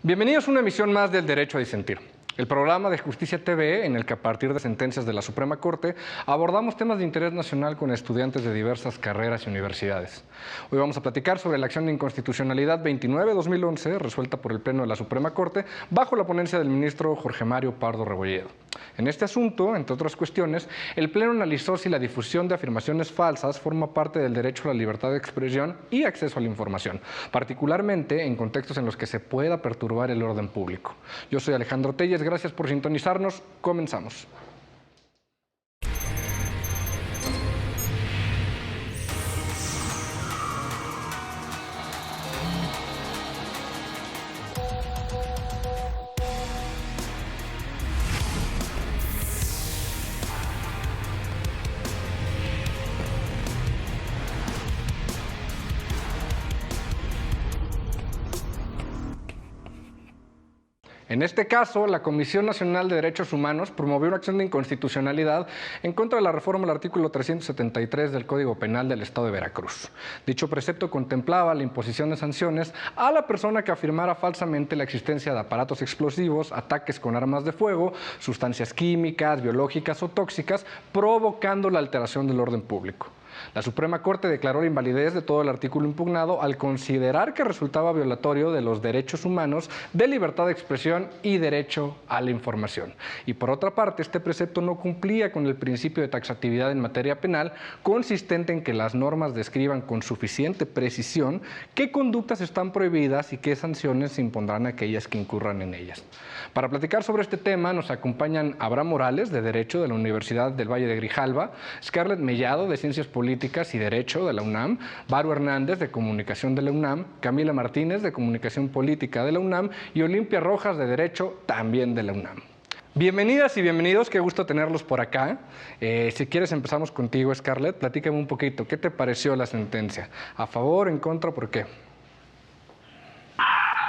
Bienvenidos a una emisión más del Derecho a Disentir, el programa de Justicia TV en el que a partir de sentencias de la Suprema Corte abordamos temas de interés nacional con estudiantes de diversas carreras y universidades. Hoy vamos a platicar sobre la acción de inconstitucionalidad 29-2011 resuelta por el Pleno de la Suprema Corte bajo la ponencia del ministro Jorge Mario Pardo Rebolledo. En este asunto, entre otras cuestiones, el Pleno analizó si la difusión de afirmaciones falsas forma parte del derecho a la libertad de expresión y acceso a la información, particularmente en contextos en los que se pueda perturbar el orden público. Yo soy Alejandro Telles, gracias por sintonizarnos. Comenzamos. En este caso, la Comisión Nacional de Derechos Humanos promovió una acción de inconstitucionalidad en contra de la reforma al artículo 373 del Código Penal del Estado de Veracruz. Dicho precepto contemplaba la imposición de sanciones a la persona que afirmara falsamente la existencia de aparatos explosivos, ataques con armas de fuego, sustancias químicas, biológicas o tóxicas, provocando la alteración del orden público. La Suprema Corte declaró la invalidez de todo el artículo impugnado al considerar que resultaba violatorio de los derechos humanos de libertad de expresión y derecho a la información. Y por otra parte, este precepto no cumplía con el principio de taxatividad en materia penal, consistente en que las normas describan con suficiente precisión qué conductas están prohibidas y qué sanciones se impondrán a aquellas que incurran en ellas. Para platicar sobre este tema nos acompañan Abraham Morales, de Derecho de la Universidad del Valle de Grijalva, Scarlett Mellado, de Ciencias Políticas y Derecho de la UNAM, Varo Hernández, de Comunicación de la UNAM, Camila Martínez, de Comunicación Política de la UNAM y Olimpia Rojas, de Derecho, también de la UNAM. Bienvenidas y bienvenidos, qué gusto tenerlos por acá. Si quieres empezamos contigo, Scarlett, platícame un poquito, ¿qué te pareció la sentencia? ¿A favor, en contra, por qué?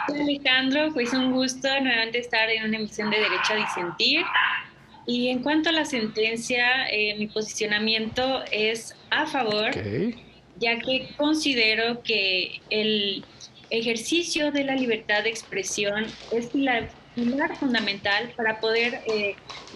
Hola Alejandro, pues un gusto nuevamente estar en una emisión de Derecho a Disentir. Y en cuanto a la sentencia, mi posicionamiento es a favor, ya que considero que el ejercicio de la libertad de expresión es pilar fundamental para poder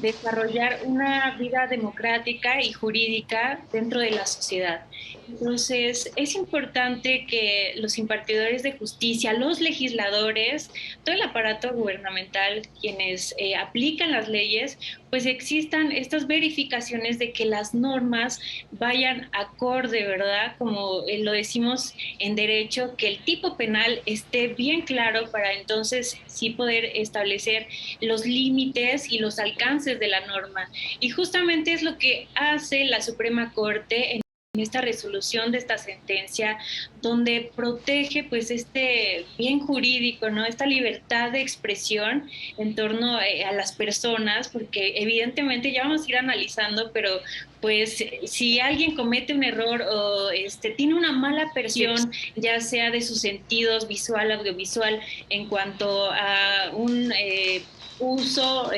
desarrollar una vida democrática y jurídica dentro de la sociedad. Entonces, es importante que los impartidores de justicia, los legisladores, todo el aparato gubernamental, quienes aplican las leyes, pues existan estas verificaciones de que las normas vayan acorde, ¿verdad? Como lo decimos en derecho, que el tipo penal esté bien claro para entonces sí poder establecer los límites y los alcances de la norma. Y justamente es lo que hace la Suprema Corte en esta resolución de esta sentencia, donde protege pues este bien jurídico, ¿no? Esta libertad de expresión en torno a las personas, porque evidentemente ya vamos a ir analizando, pero pues si alguien comete un error o tiene una mala percepción, ya sea de sus sentidos visual, audiovisual, en cuanto a un uso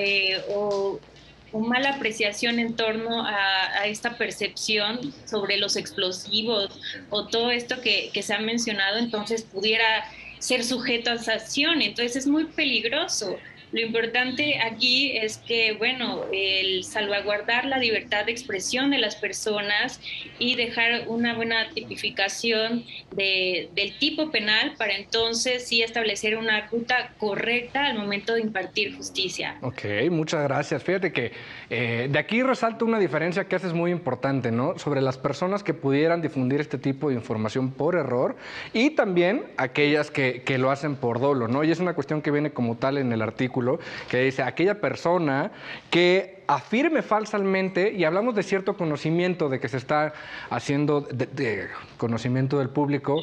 o mala apreciación en torno a esta percepción sobre los explosivos o todo esto que se ha mencionado, entonces pudiera ser sujeto a sanción. Entonces es muy peligroso. Lo importante aquí es que, bueno, el salvaguardar la libertad de expresión de las personas y dejar una buena tipificación del tipo penal para entonces sí establecer una ruta correcta al momento de impartir justicia. Ok, muchas gracias. Fíjate que de aquí resalta una diferencia que haces muy importante, ¿no? Sobre las personas que pudieran difundir este tipo de información por error y también aquellas que lo hacen por dolo, ¿no? Y es una cuestión que viene como tal en el artículo que dice aquella persona que afirme falsamente, y hablamos de cierto conocimiento de que se está haciendo de conocimiento del público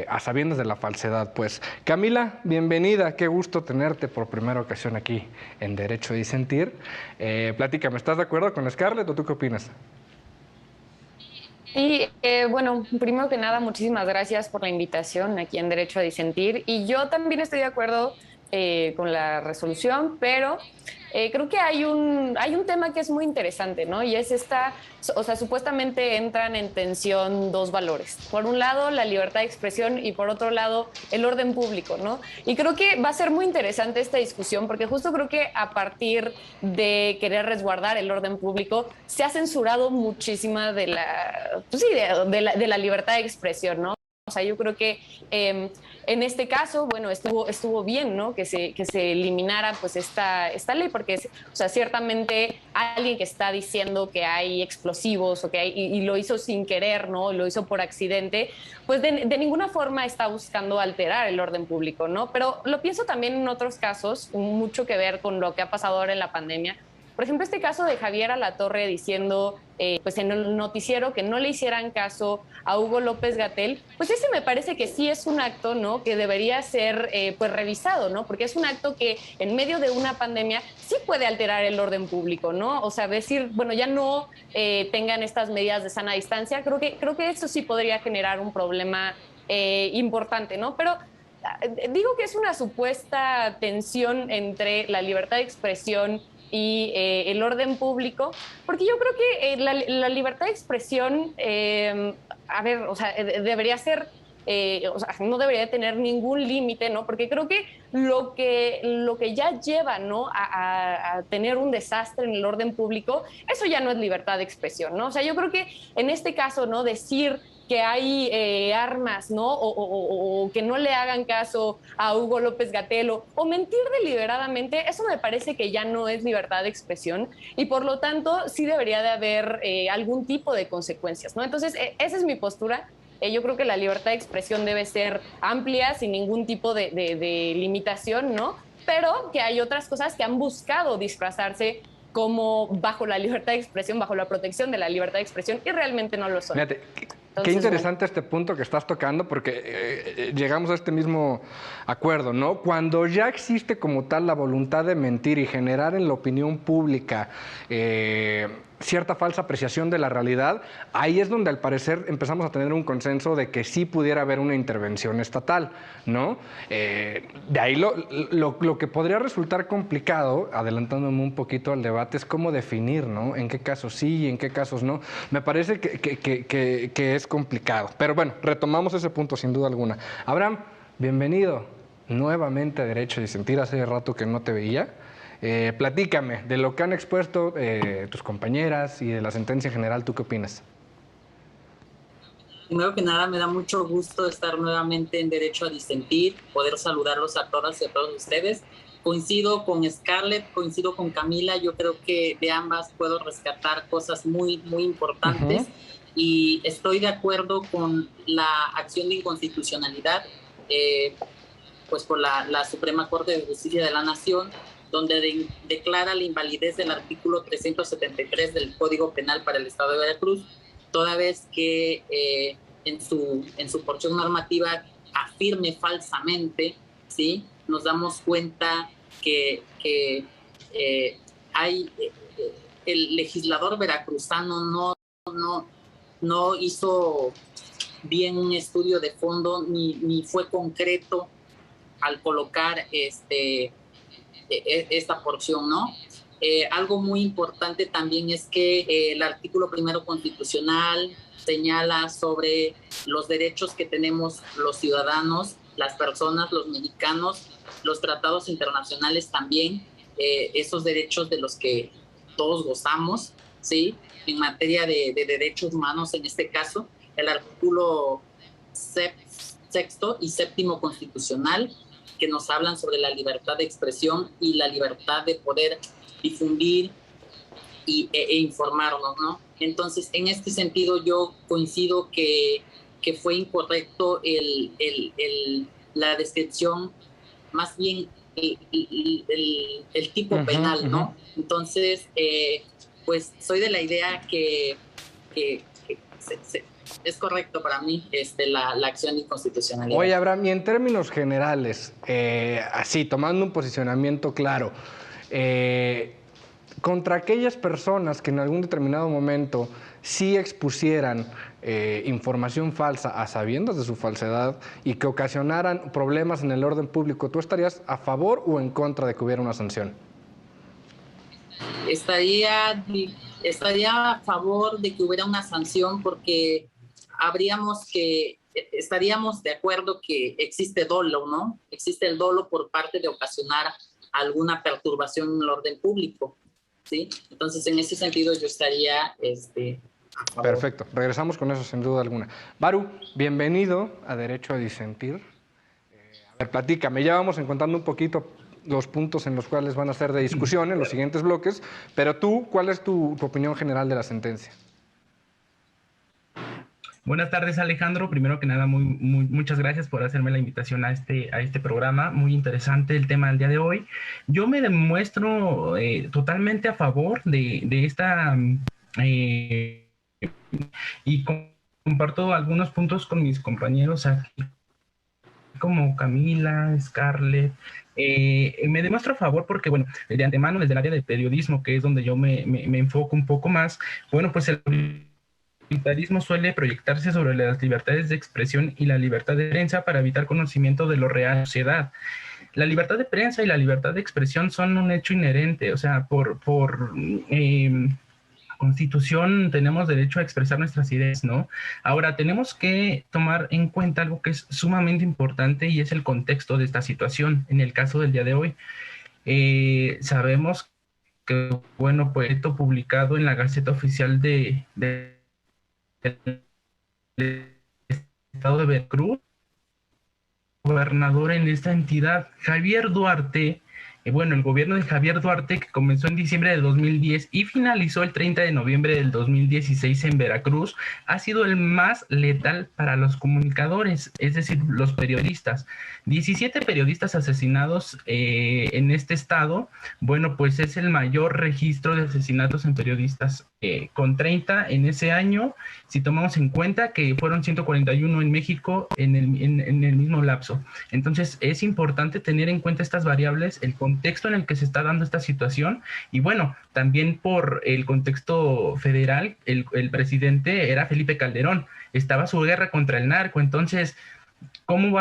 a sabiendas de la falsedad. Pues Camila, bienvenida, qué gusto tenerte por primera ocasión aquí en Derecho a Disentir. Platícame, ¿estás de acuerdo con Scarlett o tú qué opinas? Y bueno, primero que nada, muchísimas gracias por la invitación aquí en Derecho a Disentir. Y yo también estoy de acuerdo con la resolución, pero creo que hay un tema que es muy interesante, ¿no? Y es o sea, supuestamente entran en tensión dos valores. Por un lado, la libertad de expresión y por otro lado, el orden público, ¿no? Y creo que va a ser muy interesante esta discusión porque justo creo que a partir de querer resguardar el orden público, se ha censurado muchísima de pues sí, de la libertad de expresión, ¿no? O sea, yo creo que en este caso, bueno, estuvo bien, ¿no? Que se eliminara pues esta ley, porque o sea, ciertamente alguien que está diciendo que hay explosivos o que y lo hizo sin querer, ¿no? Lo hizo por accidente, pues de ninguna forma está buscando alterar el orden público, ¿no? Pero lo pienso también en otros casos, mucho que ver con lo que ha pasado ahora en la pandemia. Por ejemplo, este caso de Javier Alatorre diciendo pues en el noticiero que no le hicieran caso a Hugo López-Gatell, pues ese me parece que sí es un acto, ¿no? Que debería ser pues revisado, ¿no? Porque es un acto que en medio de una pandemia sí puede alterar el orden público, ¿no? O sea, decir, bueno, ya no tengan estas medidas de sana distancia, creo que eso sí podría generar un problema importante, ¿no? Pero digo que es una supuesta tensión entre la libertad de expresión y el orden público, porque yo creo que la libertad de expresión, a ver, o sea, debería ser, o sea, no debería tener ningún límite, ¿no? Porque creo que lo que ya lleva, ¿no? A tener un desastre en el orden público, eso ya no es libertad de expresión, ¿no? O sea, yo creo que en este caso, ¿no? Decir que hay armas, ¿no? O que no le hagan caso a Hugo López-Gatell o mentir deliberadamente, eso me parece que ya no es libertad de expresión y por lo tanto sí debería de haber algún tipo de consecuencias, ¿no? Entonces, esa es mi postura. Yo creo que la libertad de expresión debe ser amplia, sin ningún tipo de limitación, ¿no? Pero que hay otras cosas que han buscado disfrazarse como bajo la libertad de expresión, bajo la protección de la libertad de expresión y realmente no lo son. Fíjate, Entonces, qué interesante este punto que estás tocando porque llegamos a este mismo acuerdo, ¿no? Cuando ya existe como tal la voluntad de mentir y generar en la opinión pública cierta falsa apreciación de la realidad, ahí es donde al parecer empezamos a tener un consenso de que sí pudiera haber una intervención estatal, ¿no? De ahí lo que podría resultar complicado, adelantándome un poquito al debate, es cómo definir, ¿no? En qué casos sí y en qué casos no. Me parece que es complicado. Pero bueno, retomamos ese punto sin duda alguna. Abraham, bienvenido nuevamente a Derecho a Disentir. Hace rato que no te veía. Platícame de lo que han expuesto tus compañeras y de la sentencia en general. ¿Tú qué opinas? Primero que nada, me da mucho gusto estar nuevamente en Derecho a Disentir, poder saludarlos a todas y a todos ustedes. Coincido con Scarlett, coincido con Camila. Yo creo que de ambas puedo rescatar cosas muy, muy importantes. Y estoy de acuerdo con la acción de inconstitucionalidad pues por la Suprema Corte de Justicia de la Nación, donde declara la invalidez del artículo 373 del Código Penal para el Estado de Veracruz, toda vez que en su porción normativa afirme falsamente, ¿sí? Nos damos cuenta que el legislador veracruzano no hizo bien un estudio de fondo ni fue concreto al colocar esta porción, ¿no? Algo muy importante también es que el artículo primero constitucional señala sobre los derechos que tenemos los ciudadanos, las personas, los mexicanos, los tratados internacionales también, esos derechos de los que todos gozamos, ¿sí? En materia de derechos humanos, en este caso, el artículo sexto y séptimo constitucional, que nos hablan sobre la libertad de expresión y la libertad de poder difundir e informarnos, ¿no? Entonces, en este sentido, yo coincido que fue incorrecto la descripción, más bien el tipo penal, ¿no? Entonces, pues soy de la idea que es correcto para mí la acción de inconstitucionalidad. Oye, Abraham, y en términos generales, así, tomando un posicionamiento claro, contra aquellas personas que en algún determinado momento sí expusieran información falsa a sabiendas de su falsedad y que ocasionaran problemas en el orden público, ¿tú estarías a favor o en contra de que hubiera una sanción? estaría a favor de que hubiera una sanción, porque estaríamos de acuerdo que existe dolo, ¿no? Existe el dolo por parte de ocasionar alguna perturbación en el orden público, ¿sí? Entonces, en ese sentido, yo estaría a favor. Perfecto, regresamos con eso sin duda alguna. Baru, bienvenido a Derecho a Disentir. A ver, platícame, ya vamos encontrando un poquito los puntos en los cuales van a ser de discusión en los siguientes bloques, pero tú, ¿cuál es tu opinión general de la sentencia? Buenas tardes, Alejandro. Primero que nada, muchas gracias por hacerme la invitación a este programa. Muy interesante el tema del día de hoy. Yo me demuestro totalmente a favor de esta y comparto algunos puntos con mis compañeros aquí, como Camila, Scarlett. Me demuestro a favor porque, bueno, de antemano, desde el área de periodismo, que es donde yo me enfoco un poco más, bueno, pues el autoritarismo suele proyectarse sobre las libertades de expresión y la libertad de prensa para evitar conocimiento de lo real de la sociedad. La libertad de prensa y la libertad de expresión son un hecho inherente, o sea, por Constitución tenemos derecho a expresar nuestras ideas, ¿no? Ahora, tenemos que tomar en cuenta algo que es sumamente importante y es el contexto de esta situación. En el caso del día de hoy, sabemos que, bueno, pues esto publicado en la Gaceta Oficial del Estado de Veracruz, gobernador en esta entidad, Javier Duarte. Bueno, el gobierno de Javier Duarte, que comenzó en diciembre de 2010 y finalizó el 30 de noviembre del 2016 en Veracruz, ha sido el más letal para los comunicadores, es decir, los periodistas. 17 periodistas asesinados en este estado. Bueno, pues es el mayor registro de asesinatos en periodistas, con 30 en ese año, si tomamos en cuenta que fueron 141 en México en el mismo lapso. Entonces, es importante tener en cuenta estas variables, el contexto en el que se está dando esta situación, y bueno, también por el contexto federal, el presidente era Felipe Calderón, estaba su guerra contra el narco. Entonces, ¿cómo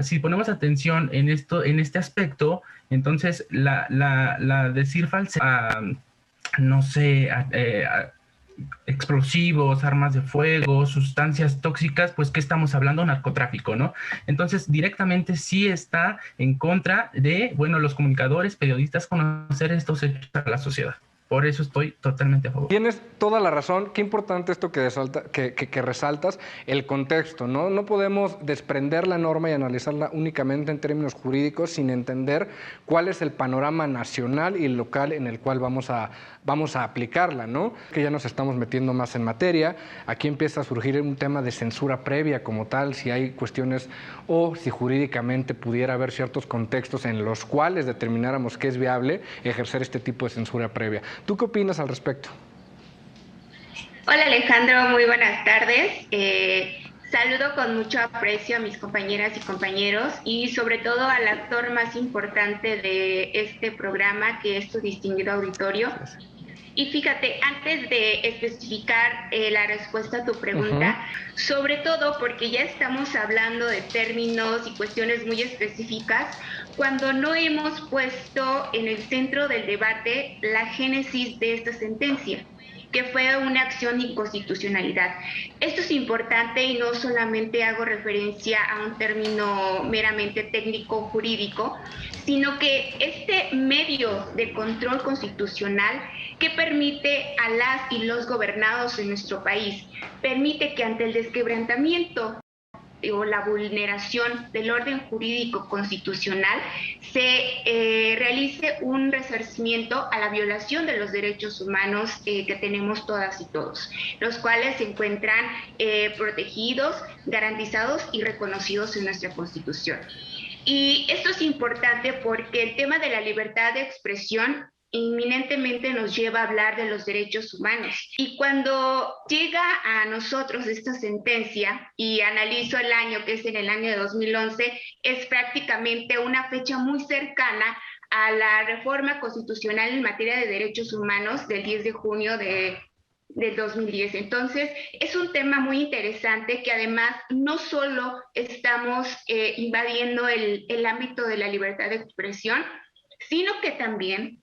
si ponemos atención en este aspecto, entonces la decir falsa, no sé, explosivos, armas de fuego, sustancias tóxicas, pues ¿qué estamos hablando? Narcotráfico, ¿no? Entonces, directamente sí está en contra de, bueno, los comunicadores, periodistas, conocer estos hechos a la sociedad. Por eso estoy totalmente a favor. Tienes toda la razón. Qué importante esto que resaltas, el contexto, ¿no? No podemos desprender la norma y analizarla únicamente en términos jurídicos sin entender cuál es el panorama nacional y local en el cual vamos a aplicarla, ¿no? Que ya nos estamos metiendo más en materia. Aquí empieza a surgir un tema de censura previa como tal, si hay cuestiones o si jurídicamente pudiera haber ciertos contextos en los cuales determináramos que es viable ejercer este tipo de censura previa. ¿Tú qué opinas al respecto? Hola Alejandro, muy buenas tardes. Saludo con mucho aprecio a mis compañeras y compañeros y sobre todo al actor más importante de este programa, que es tu distinguido auditorio. Y fíjate, antes de especificar la respuesta a tu pregunta, sobre todo porque ya estamos hablando de términos y cuestiones muy específicas, cuando no hemos puesto en el centro del debate la génesis de esta sentencia, que fue una acción de inconstitucionalidad. Esto es importante y no solamente hago referencia a un término meramente técnico jurídico, sino que este medio de control constitucional que permite a las y los gobernados en nuestro país, permite que ante el desquebrantamiento o la vulneración del orden jurídico constitucional se realice un resarcimiento a la violación de los derechos humanos que tenemos todas y todos, los cuales se encuentran protegidos, garantizados y reconocidos en nuestra Constitución. Y esto es importante porque el tema de la libertad de expresión inminentemente nos lleva a hablar de los derechos humanos. Y cuando llega a nosotros esta sentencia, y analizo el año, que es en el año de 2011, es prácticamente una fecha muy cercana a la reforma constitucional en materia de derechos humanos del 10 de junio del 2010. Entonces, es un tema muy interesante que además no solo estamos invadiendo el ámbito de la libertad de expresión, sino que también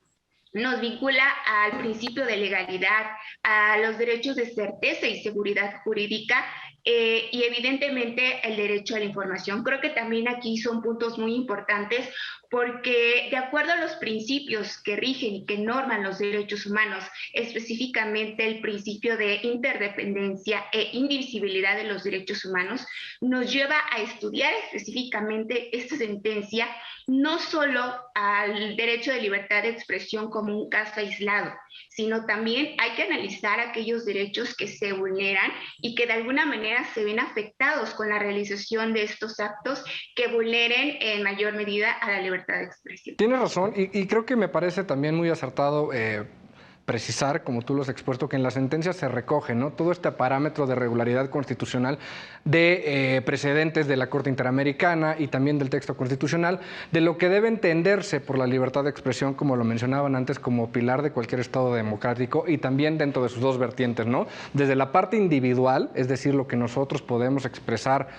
nos vincula al principio de legalidad, a los derechos de certeza y seguridad jurídica, y evidentemente el derecho a la información. Creo que también aquí son puntos muy importantes porque de acuerdo a los principios que rigen y que norman los derechos humanos, específicamente el principio de interdependencia e indivisibilidad de los derechos humanos, nos lleva a estudiar específicamente esta sentencia, no solo al derecho de libertad de expresión como un caso aislado, sino también hay que analizar aquellos derechos que se vulneran y que de alguna manera se ven afectados con la realización de estos actos que vulneren en mayor medida a la libertad de expresión. Tienes razón y creo que me parece también muy acertado precisar, como tú lo has expuesto, que en la sentencia se recoge, ¿no?, todo este parámetro de regularidad constitucional de precedentes de la Corte Interamericana y también del texto constitucional, de lo que debe entenderse por la libertad de expresión, como lo mencionaban antes, como pilar de cualquier Estado democrático, y también dentro de sus dos vertientes, ¿no?, desde la parte individual, es decir, lo que nosotros podemos expresar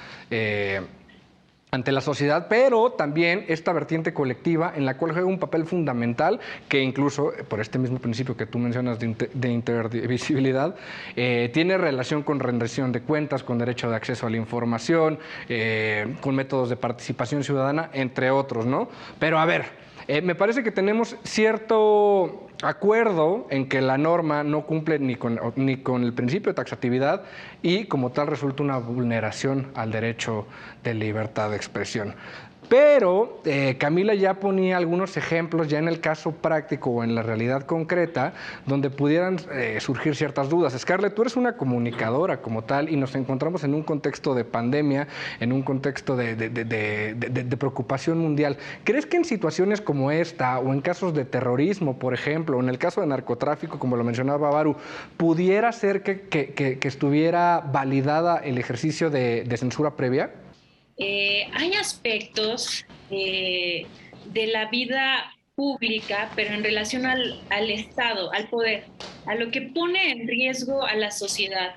ante la sociedad, pero también esta vertiente colectiva en la cual juega un papel fundamental que incluso, por este mismo principio que tú mencionas de interdivisibilidad, tiene relación con rendición de cuentas, con derecho de acceso a la información, con métodos de participación ciudadana, entre otros, ¿no? Pero a ver, me parece que tenemos cierto acuerdo en que la norma no cumple ni con el principio de taxatividad y como tal resulta una vulneración al derecho de libertad de expresión. Pero Camila ya ponía algunos ejemplos ya en el caso práctico o en la realidad concreta donde pudieran surgir ciertas dudas. Scarlett, tú eres una comunicadora como tal y nos encontramos en un contexto de pandemia, en un contexto de preocupación mundial. ¿Crees que en situaciones como esta o en casos de terrorismo, por ejemplo, o en el caso de narcotráfico, como lo mencionaba Baru, pudiera ser que estuviera validada el ejercicio de censura previa? Hay aspectos de la vida pública, pero en relación al Estado, al poder, a lo que pone en riesgo a la sociedad.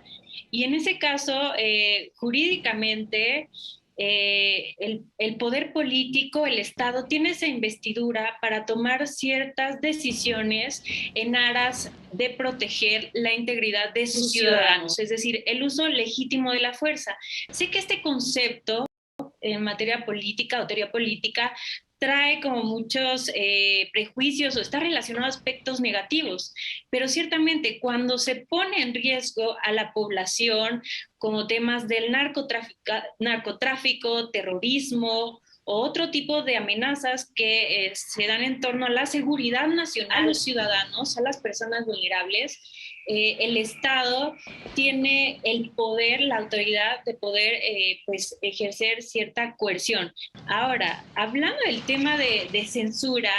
Y en ese caso, jurídicamente, el poder político, el Estado, tiene esa investidura para tomar ciertas decisiones en aras de proteger la integridad de sus ciudadanos, es decir, el uso legítimo de la fuerza. Sé que este concepto en materia política o teoría política trae como muchos prejuicios o está relacionado a aspectos negativos, pero ciertamente cuando se pone en riesgo a la población como temas del narcotráfico, terrorismo o otro tipo de amenazas que se dan en torno a la seguridad nacional, a los ciudadanos, a las personas vulnerables, el Estado tiene el poder, la autoridad de poder pues ejercer cierta coerción. Ahora, hablando del tema de censura,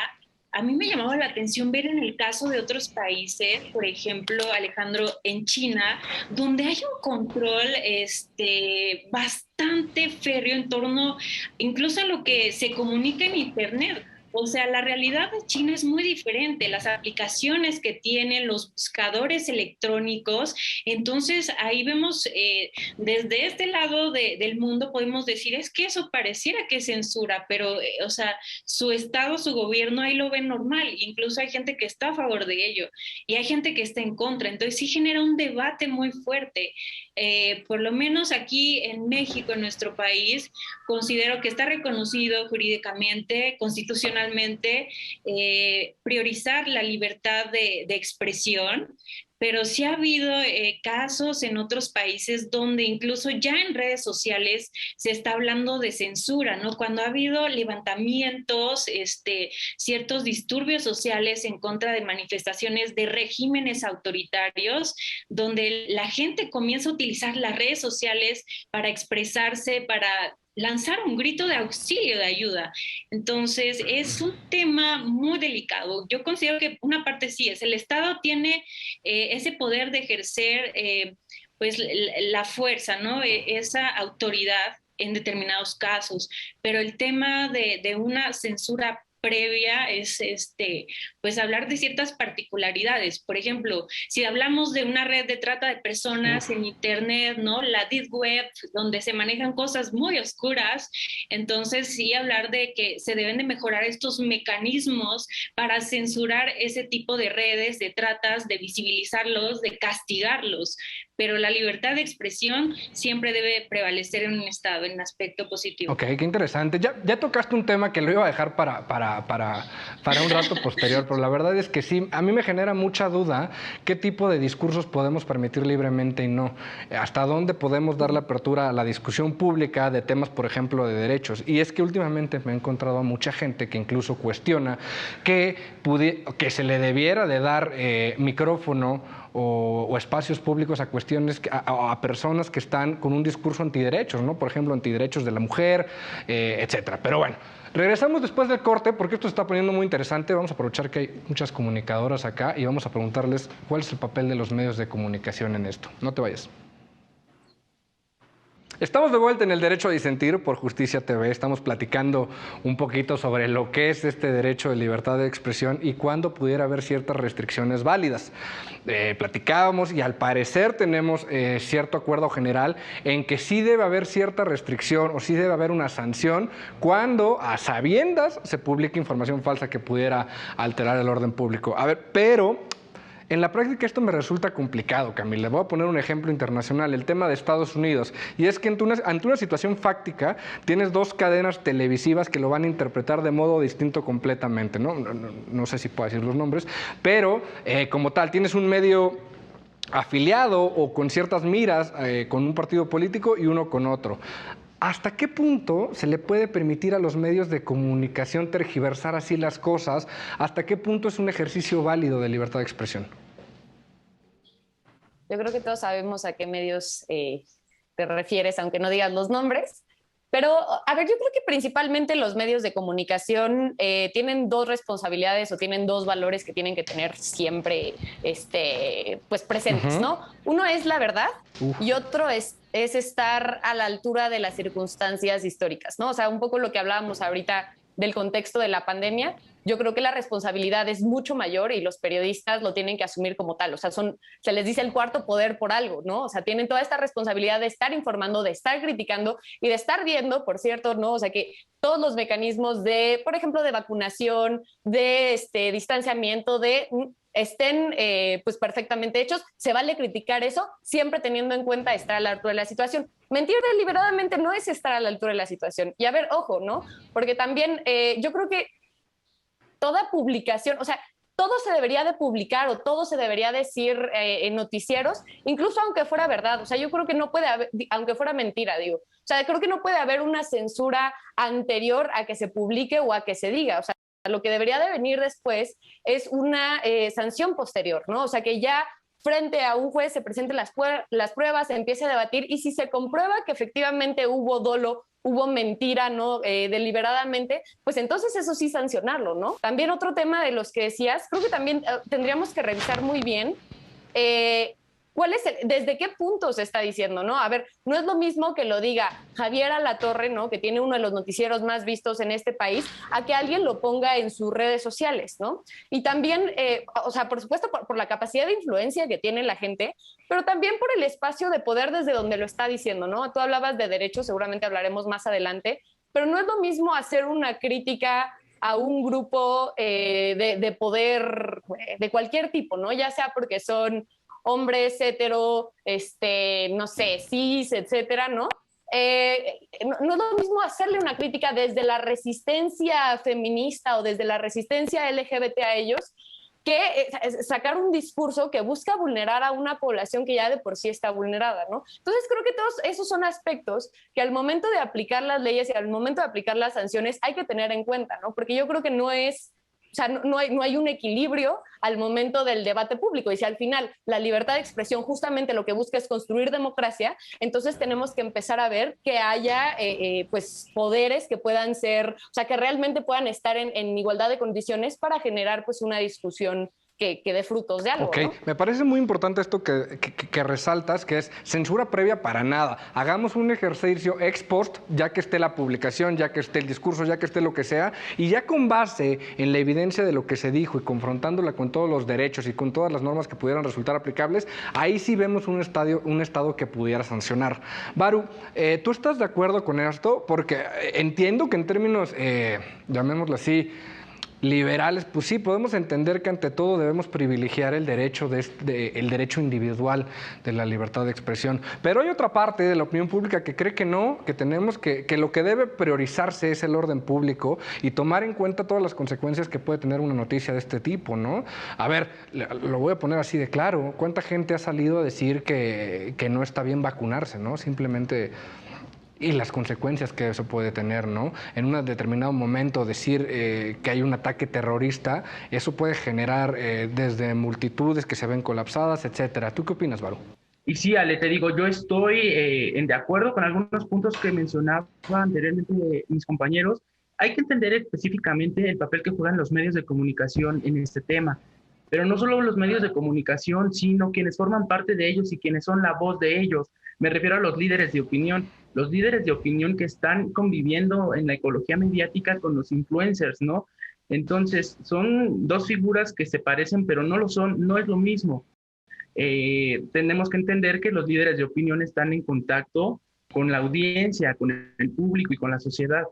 a mí me llamaba la atención ver en el caso de otros países, por ejemplo, Alejandro, en China, donde hay un control bastante férreo en torno incluso a lo que se comunica en Internet. O sea, la realidad de China es muy diferente, las aplicaciones que tienen, los buscadores electrónicos. Entonces, ahí vemos, desde este lado del mundo podemos decir, es que eso pareciera que es censura, pero, o sea, su Estado, su gobierno ahí lo ven normal. Incluso hay gente que está a favor de ello y hay gente que está en contra. Entonces, sí genera un debate muy fuerte. Por lo menos aquí en México, en nuestro país, considero que está reconocido jurídicamente, constitucionalmente, priorizar la libertad de expresión, pero sí ha habido casos en otros países donde incluso ya en redes sociales se está hablando de censura, ¿no? Cuando ha habido levantamientos, ciertos disturbios sociales en contra de manifestaciones de regímenes autoritarios, donde la gente comienza a utilizar las redes sociales para expresarse, para lanzar un grito de auxilio, de ayuda. Entonces, es un tema muy delicado. Yo considero que una parte sí es, el Estado tiene ese poder de ejercer pues la fuerza, ¿no? Esa autoridad en determinados casos, pero el tema de una censura previa es pues hablar de ciertas particularidades. Por ejemplo, si hablamos de una red de trata de personas en internet, ¿no? La deep web, donde se manejan cosas muy oscuras, entonces sí hablar de que se deben de mejorar estos mecanismos para censurar ese tipo de redes, de tratas, de visibilizarlos, de castigarlos. Pero la libertad de expresión siempre debe prevalecer en un estado, en un aspecto positivo. Ok, qué interesante. Ya tocaste un tema que lo iba a dejar para un rato posterior, pero la verdad es que sí, a mí me genera mucha duda qué tipo de discursos podemos permitir libremente y no. Hasta dónde podemos dar la apertura a la discusión pública de temas, por ejemplo, de derechos. Y es que últimamente me he encontrado a mucha gente que incluso cuestiona que se le debiera de dar micrófono o espacios públicos a cuestiones, a personas que están con un discurso antiderechos, ¿no? Por ejemplo, antiderechos de la mujer, etcétera. Pero bueno, regresamos después del corte porque esto se está poniendo muy interesante. Vamos a aprovechar que hay muchas comunicadoras acá y vamos a preguntarles cuál es el papel de los medios de comunicación en esto. No te vayas. Estamos de vuelta en el Derecho a Disentir por Justicia TV. Estamos platicando un poquito sobre lo que es este derecho de libertad de expresión y cuándo pudiera haber ciertas restricciones válidas. Platicábamos y al parecer tenemos cierto acuerdo general en que sí debe haber cierta restricción o sí debe haber una sanción cuando a sabiendas se publique información falsa que pudiera alterar el orden público. A ver, pero en la práctica esto me resulta complicado, Camila. Voy a poner un ejemplo internacional, el tema de Estados Unidos. Y es que ante una situación fáctica tienes dos cadenas televisivas que lo van a interpretar de modo distinto completamente. No sé si puedo decir los nombres, pero como tal, tienes un medio afiliado o con ciertas miras con un partido político y uno con otro. ¿Hasta qué punto se le puede permitir a los medios de comunicación tergiversar así las cosas? ¿Hasta qué punto es un ejercicio válido de libertad de expresión? Yo creo que todos sabemos a qué medios te refieres, aunque no digas los nombres. Pero, a ver, yo creo que principalmente los medios de comunicación tienen dos responsabilidades o tienen dos valores que tienen que tener siempre pues presentes, ¿no? Uno es la verdad y otro es estar a la altura de las circunstancias históricas, ¿no? O sea, un poco lo que hablábamos ahorita del contexto de la pandemia. Yo creo que la responsabilidad es mucho mayor y los periodistas lo tienen que asumir como tal. O sea, se les dice el cuarto poder por algo, ¿no? O sea, tienen toda esta responsabilidad de estar informando, de estar criticando y de estar viendo, por cierto, ¿no? O sea, que todos los mecanismos de, por ejemplo, de vacunación, de distanciamiento, estén pues perfectamente hechos. Se vale criticar eso, siempre teniendo en cuenta estar a la altura de la situación. Mentir deliberadamente no es estar a la altura de la situación. Y a ver, ojo, ¿no? Porque también yo creo que toda publicación, o sea, todo se debería de publicar o todo se debería decir en noticieros, incluso aunque fuera verdad. O sea, yo creo que no puede haber, aunque fuera mentira, digo. O sea, creo que no puede haber una censura anterior a que se publique o a que se diga. O sea, lo que debería de venir después es una sanción posterior, ¿no? O sea, que ya frente a un juez se presenten las pruebas, se empiece a debatir y si se comprueba que efectivamente hubo dolo, hubo mentira, ¿no? Deliberadamente, pues entonces eso sí sancionarlo, ¿no? También otro tema de los que decías, creo que también tendríamos que revisar muy bien desde qué punto se está diciendo, ¿no? A ver, no es lo mismo que lo diga Javier Alatorre, ¿no? Que tiene uno de los noticieros más vistos en este país, a que alguien lo ponga en sus redes sociales, ¿no? Y también, o sea, por supuesto, por la capacidad de influencia que tiene la gente, pero también por el espacio de poder desde donde lo está diciendo, ¿no? Tú hablabas de derechos, seguramente hablaremos más adelante, pero no es lo mismo hacer una crítica a un grupo de poder de cualquier tipo, ¿no? Ya sea porque son hombres hetero, no sé, cis, etcétera, ¿no? No es lo mismo hacerle una crítica desde la resistencia feminista o desde la resistencia LGBT a ellos que sacar un discurso que busca vulnerar a una población que ya de por sí está vulnerada, ¿no? Entonces creo que todos esos son aspectos que al momento de aplicar las leyes y al momento de aplicar las sanciones hay que tener en cuenta, ¿no? Porque yo creo que no hay un equilibrio al momento del debate público. Y si al final la libertad de expresión justamente lo que busca es construir democracia, entonces tenemos que empezar a ver que haya pues poderes que puedan ser, o sea, que realmente puedan estar en igualdad de condiciones para generar pues una discusión que dé frutos de algo. Ok, ¿no? me parece muy importante esto que resaltas, que es censura previa para nada. Hagamos un ejercicio ex post, ya que esté la publicación, ya que esté el discurso, ya que esté lo que sea, y ya con base en la evidencia de lo que se dijo y confrontándola con todos los derechos y con todas las normas que pudieran resultar aplicables, ahí sí vemos un estado que pudiera sancionar. Baru, ¿tú estás de acuerdo con esto? Porque entiendo que en términos, llamémoslo así, liberales, pues sí, podemos entender que ante todo debemos privilegiar el derecho, el derecho individual de la libertad de expresión. Pero hay otra parte de la opinión pública que cree que no, que tenemos que lo que debe priorizarse es el orden público y tomar en cuenta todas las consecuencias que puede tener una noticia de este tipo, ¿no? A ver, lo voy a poner así de claro. ¿Cuánta gente ha salido a decir que no está bien vacunarse, ¿no? Simplemente... y las consecuencias que eso puede tener, ¿no? En un determinado momento decir que hay un ataque terrorista, eso puede generar desde multitudes que se ven colapsadas, etcétera. ¿Tú qué opinas, Baru? Y sí, Ale, te digo, yo estoy de acuerdo con algunos puntos que mencionaba anteriormente mis compañeros. Hay que entender específicamente el papel que juegan los medios de comunicación en este tema. Pero no solo los medios de comunicación, sino quienes forman parte de ellos y quienes son la voz de ellos. Me refiero a los líderes de opinión. Los líderes de opinión que están conviviendo en la ecología mediática con los influencers, ¿no? Entonces, son dos figuras que se parecen, pero no lo son, no es lo mismo. Tenemos que entender que los líderes de opinión están en contacto con la audiencia, con el público y con la sociedad.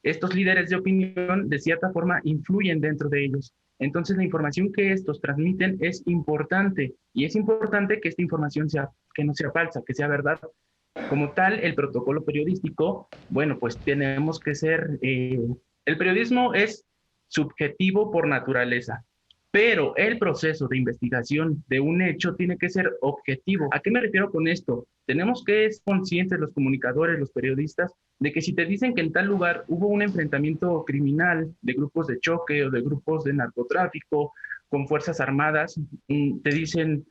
Estos líderes de opinión, de cierta forma, influyen dentro de ellos. Entonces, la información que estos transmiten es importante, y es importante que esta información que no sea falsa, que sea verdad. Como tal, el protocolo periodístico, bueno, pues tenemos que ser... el periodismo es subjetivo por naturaleza, pero el proceso de investigación de un hecho tiene que ser objetivo. ¿A qué me refiero con esto? Tenemos que ser conscientes los comunicadores, los periodistas, de que si te dicen que en tal lugar hubo un enfrentamiento criminal de grupos de choque o de grupos de narcotráfico con fuerzas armadas, te dicen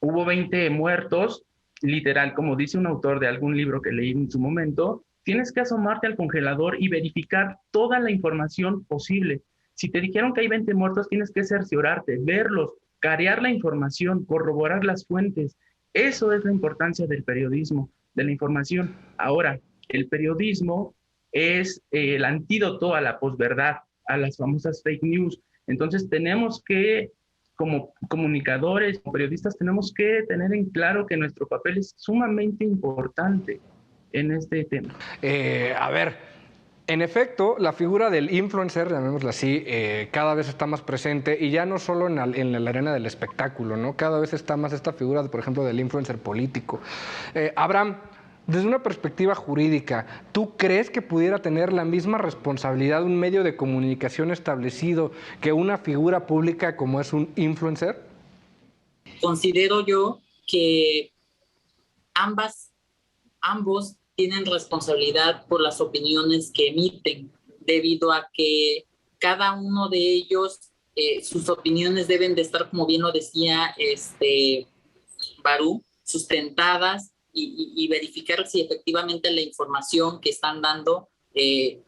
hubo 20 muertos, literal, como dice un autor de algún libro que leí en su momento, tienes que asomarte al congelador y verificar toda la información posible. Si te dijeron que hay 20 muertos, tienes que cerciorarte, verlos, carear la información, corroborar las fuentes. Eso es la importancia del periodismo, de la información. Ahora, el periodismo es el antídoto a la posverdad, a las famosas fake news. Entonces tenemos que, como comunicadores, como periodistas, tenemos que tener en claro que nuestro papel es sumamente importante en este tema. A ver, en efecto, la figura del influencer, llamémosla así, cada vez está más presente y ya no solo en la arena del espectáculo, ¿no? Cada vez está más esta figura, por ejemplo, del influencer político. Abraham, desde una perspectiva jurídica, ¿tú crees que pudiera tener la misma responsabilidad un medio de comunicación establecido que una figura pública como es un influencer? Considero yo que ambos tienen responsabilidad por las opiniones que emiten, debido a que cada uno de ellos, sus opiniones deben de estar, como bien lo decía Baru, sustentadas y verificar si efectivamente la información que están dando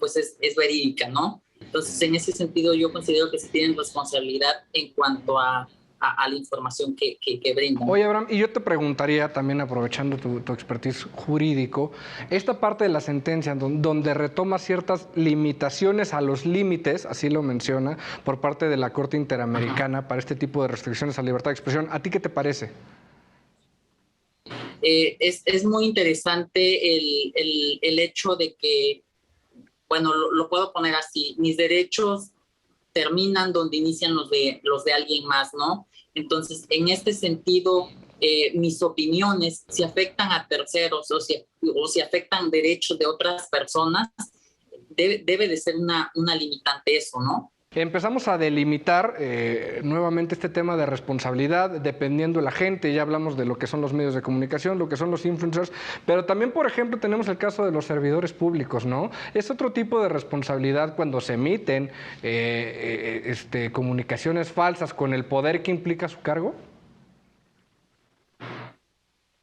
pues es verídica, ¿no? Entonces, en ese sentido, yo considero que se tienen responsabilidad en cuanto a la información que brindan. Oye, Abraham, y yo te preguntaría también, aprovechando tu expertise jurídico, esta parte de la sentencia donde retoma ciertas limitaciones a los límites, así lo menciona, por parte de la Corte Interamericana para este tipo de restricciones a la libertad de expresión, ¿a ti qué te parece? Es muy interesante el hecho de que, bueno, lo puedo poner así, mis derechos terminan donde inician los de alguien más, ¿no? Entonces, en este sentido, mis opiniones, si afectan a terceros o si afectan derechos de otras personas, debe de ser una limitante eso, ¿no? Empezamos a delimitar nuevamente este tema de responsabilidad dependiendo de la gente. Ya hablamos de lo que son los medios de comunicación, lo que son los influencers, pero también, por ejemplo, tenemos el caso de los servidores públicos, ¿no? Es otro tipo de responsabilidad cuando se emiten comunicaciones falsas con el poder que implica su cargo.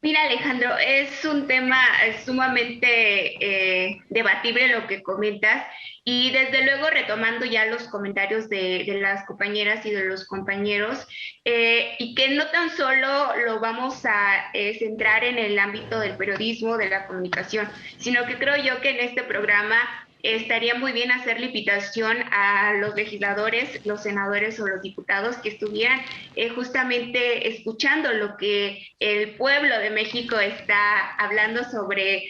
Mira, Alejandro, es un tema sumamente debatible lo que comentas y desde luego retomando ya los comentarios de las compañeras y de los compañeros y que no tan solo lo vamos a centrar en el ámbito del periodismo, de la comunicación, sino que creo yo que en este programa estaría muy bien hacerle invitación a los legisladores, los senadores o los diputados que estuvieran justamente escuchando lo que el pueblo de México está hablando sobre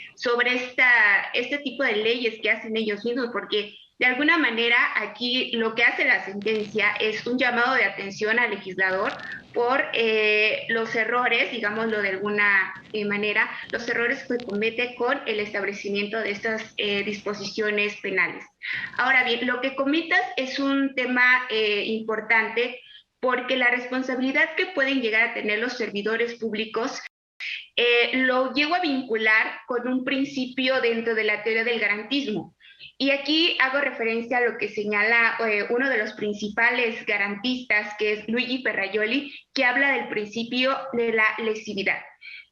este tipo de leyes que hacen ellos mismos, porque de alguna manera aquí lo que hace la sentencia es un llamado de atención al legislador por los errores, digámoslo de alguna manera, los errores que comete con el establecimiento de estas disposiciones penales. Ahora bien, lo que comentas es un tema importante porque la responsabilidad que pueden llegar a tener los servidores públicos lo llego a vincular con un principio dentro de la teoría del garantismo. Y aquí hago referencia a lo que señala uno de los principales garantistas, que es Luigi Ferrajoli, que habla del principio de la lesividad.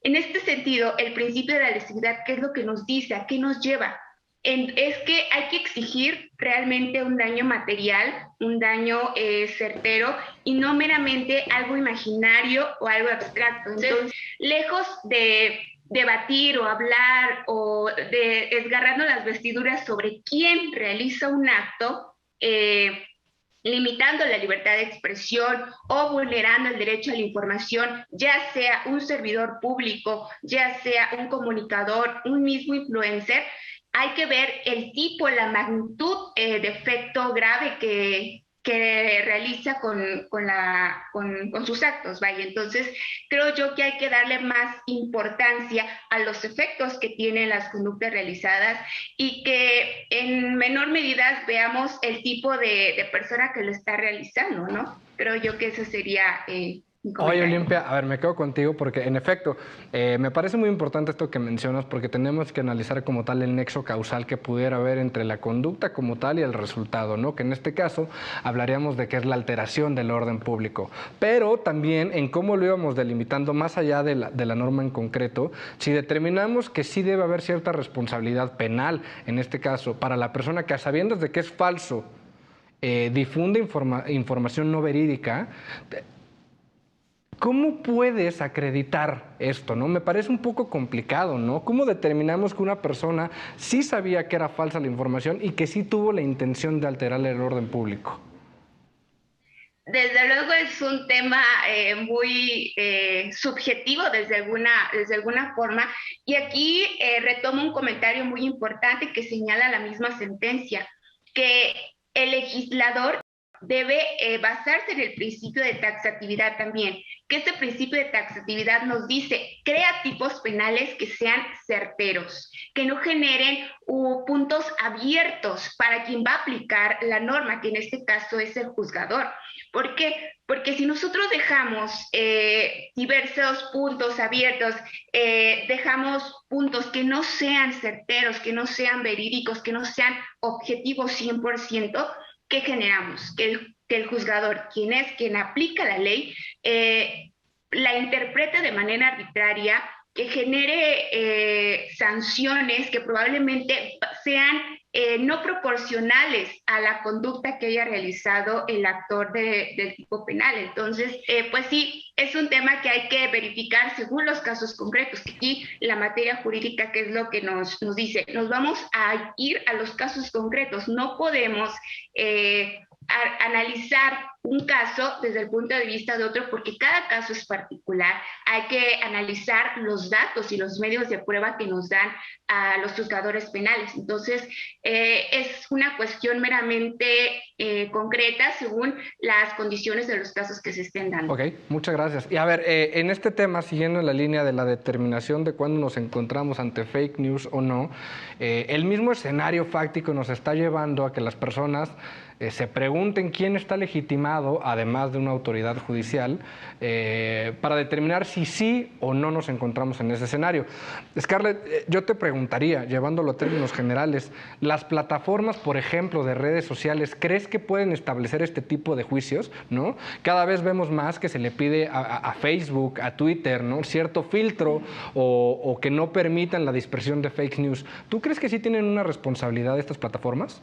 En este sentido, el principio de la lesividad, ¿qué es lo que nos dice? ¿A qué nos lleva? Es que hay que exigir realmente un daño material, un daño certero y no meramente algo imaginario o algo abstracto. Entonces, lejos de debatir o hablar o de desgarrarnos las vestiduras sobre quién realiza un acto, limitando la libertad de expresión o vulnerando el derecho a la información, ya sea un servidor público, ya sea un comunicador, un mismo influencer, hay que ver el tipo, la magnitud de efecto grave que realiza con sus actos, vaya. Entonces, creo yo que hay que darle más importancia a los efectos que tienen las conductas realizadas y que en menor medida veamos el tipo de persona que lo está realizando, ¿no? Creo yo que eso sería... Oye, Olimpia, a ver, me quedo contigo porque, en efecto, me parece muy importante esto que mencionas porque tenemos que analizar como tal el nexo causal que pudiera haber entre la conducta como tal y el resultado, ¿no? Que en este caso hablaríamos de que es la alteración del orden público, pero también en cómo lo íbamos delimitando más allá de la norma en concreto, si determinamos que sí debe haber cierta responsabilidad penal, en este caso, para la persona que a sabiendas de que es falso, difunde información no verídica. ¿Cómo puedes acreditar esto, no? Me parece un poco complicado, ¿no? ¿Cómo determinamos que una persona sí sabía que era falsa la información y que sí tuvo la intención de alterar el orden público? Desde luego es un tema muy subjetivo desde alguna forma, y aquí retomo un comentario muy importante que señala la misma sentencia, que el legislador debe basarse en el principio de taxatividad también, que este principio de taxatividad nos dice, crea tipos penales que sean certeros, que no generen puntos abiertos para quien va a aplicar la norma, que en este caso es el juzgador. ¿Por qué? Porque si nosotros dejamos diversos puntos abiertos, dejamos puntos que no sean certeros, que no sean verídicos, que no sean objetivos 100%, ¿qué generamos? Que el juzgador, quien aplica la ley, la interprete de manera arbitraria, que genere sanciones que probablemente sean no proporcionales a la conducta que haya realizado el actor del tipo penal. Entonces, pues sí, es un tema que hay que verificar según los casos concretos, que aquí la materia jurídica, ¿qué es lo que nos dice? Nos vamos a ir a los casos concretos, no podemos analizar un caso desde el punto de vista de otro, porque cada caso es particular. Hay que analizar los datos y los medios de prueba que nos dan a los juzgadores penales. Entonces, es una cuestión meramente concreta según las condiciones de los casos que se estén dando. Ok, muchas gracias. Y a ver, en este tema, siguiendo en la línea de la determinación de cuándo nos encontramos ante fake news o no, el mismo escenario fáctico nos está llevando a que las personas se pregunten quién está legitimado, además de una autoridad judicial, para determinar si sí o no nos encontramos en ese escenario. Scarlett, yo te preguntaría, llevándolo a términos generales, ¿las plataformas, por ejemplo, de redes sociales, crees que pueden establecer este tipo de juicios, ¿no? Cada vez vemos más que se le pide a Facebook, a Twitter, ¿no?, cierto filtro o que no permitan la dispersión de fake news. ¿Tú crees que sí tienen una responsabilidad estas plataformas?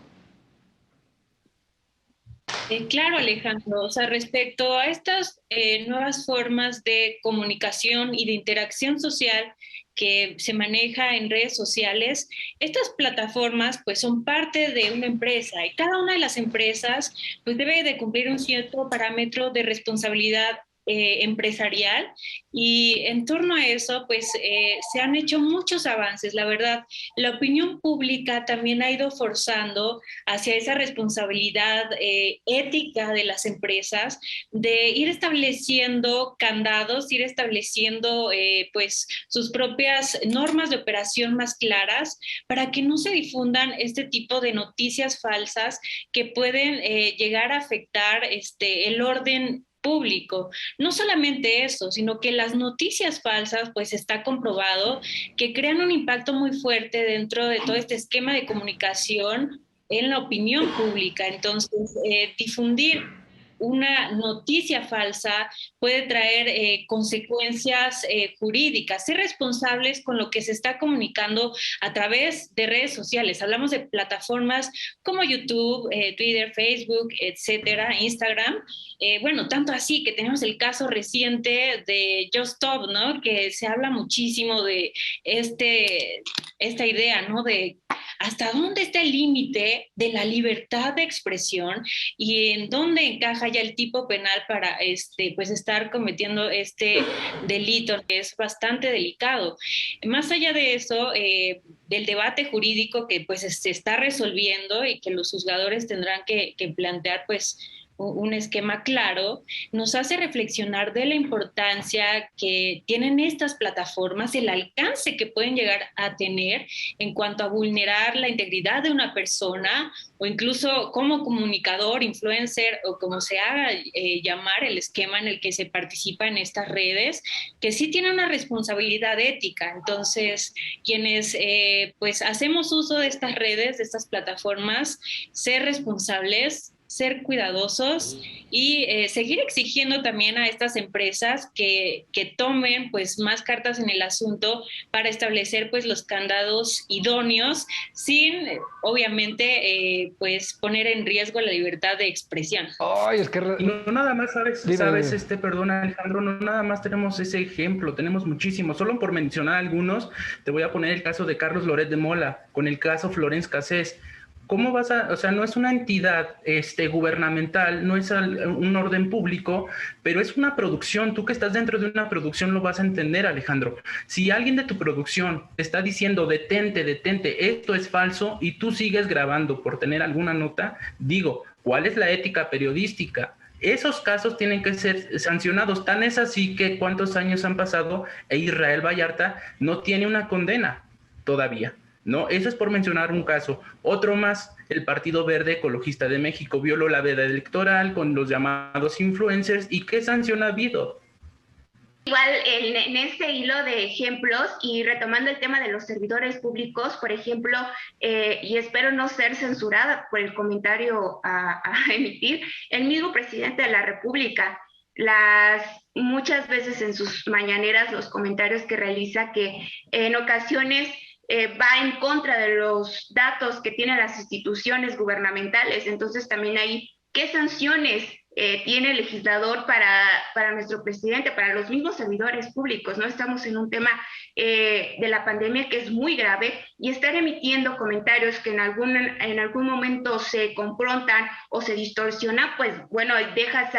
Claro, Alejandro. O sea, respecto a estas nuevas formas de comunicación y de interacción social que se maneja en redes sociales, estas plataformas pues son parte de una empresa y cada una de las empresas pues debe de cumplir un cierto parámetro de responsabilidad empresarial, y en torno a eso pues se han hecho muchos avances. La verdad, la opinión pública también ha ido forzando hacia esa responsabilidad ética de las empresas, de ir estableciendo candados, ir estableciendo pues sus propias normas de operación más claras para que no se difundan este tipo de noticias falsas que pueden llegar a afectar el orden público. No solamente eso, sino que las noticias falsas, pues está comprobado que crean un impacto muy fuerte dentro de todo este esquema de comunicación en la opinión pública. Entonces, difundir una noticia falsa puede traer consecuencias jurídicas. Ser responsables con lo que se está comunicando a través de redes sociales. Hablamos de plataformas como YouTube, Twitter, Facebook, etcétera, Instagram. Bueno, tanto así que tenemos el caso reciente de Just Stop, ¿no?, que se habla muchísimo de esta idea, ¿no?, de hasta dónde está el límite de la libertad de expresión y en dónde encaja ya el tipo penal para pues estar cometiendo este delito, que es bastante delicado. Más allá de eso, del debate jurídico que pues se está resolviendo y que los juzgadores tendrán que plantear pues un esquema claro, nos hace reflexionar de la importancia que tienen estas plataformas, el alcance que pueden llegar a tener en cuanto a vulnerar la integridad de una persona, o incluso como comunicador, influencer, o como se haga llamar el esquema en el que se participa en estas redes, que sí tiene una responsabilidad ética. Entonces, quienes pues hacemos uso de estas redes, de estas plataformas, ser responsables, ser cuidadosos y seguir exigiendo también a estas empresas que tomen pues más cartas en el asunto para establecer pues los candados idóneos sin obviamente pues poner en riesgo la libertad de expresión. Ay, es que no nada más sabes, perdona Alejandro, no nada más tenemos ese ejemplo, tenemos muchísimos. Solo por mencionar algunos, te voy a poner el caso de Carlos Loret de Mola con el caso Florence Cassés. ¿Cómo vas a, o sea, no es una entidad gubernamental, no es un orden público, pero es una producción? Tú que estás dentro de una producción lo vas a entender, Alejandro. Si alguien de tu producción te está diciendo detente, esto es falso, y tú sigues grabando por tener alguna nota, digo, ¿cuál es la ética periodística? Esos casos tienen que ser sancionados. Tan es así que cuántos años han pasado e Israel Vallarta no tiene una condena todavía. ¿No? Eso es por mencionar un caso. Otro más, el Partido Verde Ecologista de México violó la veda electoral con los llamados influencers. ¿Y qué sanción ha habido? Igual en este hilo de ejemplos y retomando el tema de los servidores públicos, por ejemplo, y espero no ser censurada por el comentario a emitir, el mismo presidente de la República, muchas veces en sus mañaneras los comentarios que realiza, que en ocasiones va en contra de los datos que tienen las instituciones gubernamentales. Entonces también hay qué sanciones tiene el legislador para nuestro presidente, para los mismos servidores públicos, ¿no? Estamos en un tema de la pandemia que es muy grave, y estar emitiendo comentarios que en algún momento se confrontan o se distorsionan, pues bueno, dejas